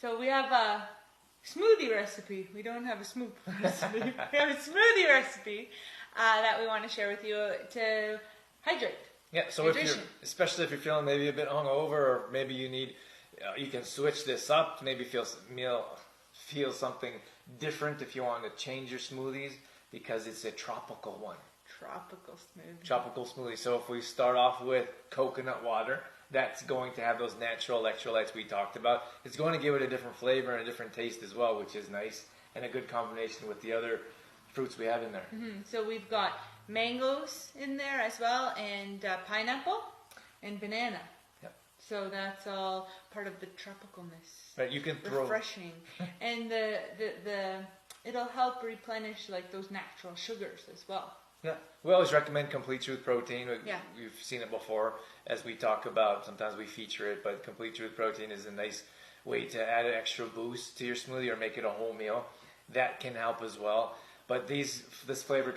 So we have a smoothie recipe. We don't have a smooth recipe. We have a smoothie recipe that we want to share with you to hydrate. Yeah, so especially if you're feeling maybe a bit hungover, or maybe you need, you can switch this up. Maybe feel something different if you want to change your smoothies, because it's a tropical one. Tropical smoothie. So if we start off with coconut water, that's going to have those natural electrolytes we talked about. It's going to give it a different flavor and a different taste as well, which is nice, and a good combination with the other fruits we have in there. So we've got mangoes in there as well, and pineapple and banana. Yep. So that's all part of the tropicalness. Right, you can throw refreshing, and it'll help replenish like those natural sugars as well. Yeah, we always recommend Complete Truth Protein. Yeah. We've seen it before as we talk about. Sometimes we feature it, but Complete Truth Protein is a nice way to add an extra boost to your smoothie or make it a whole meal. That can help as well. But this flavor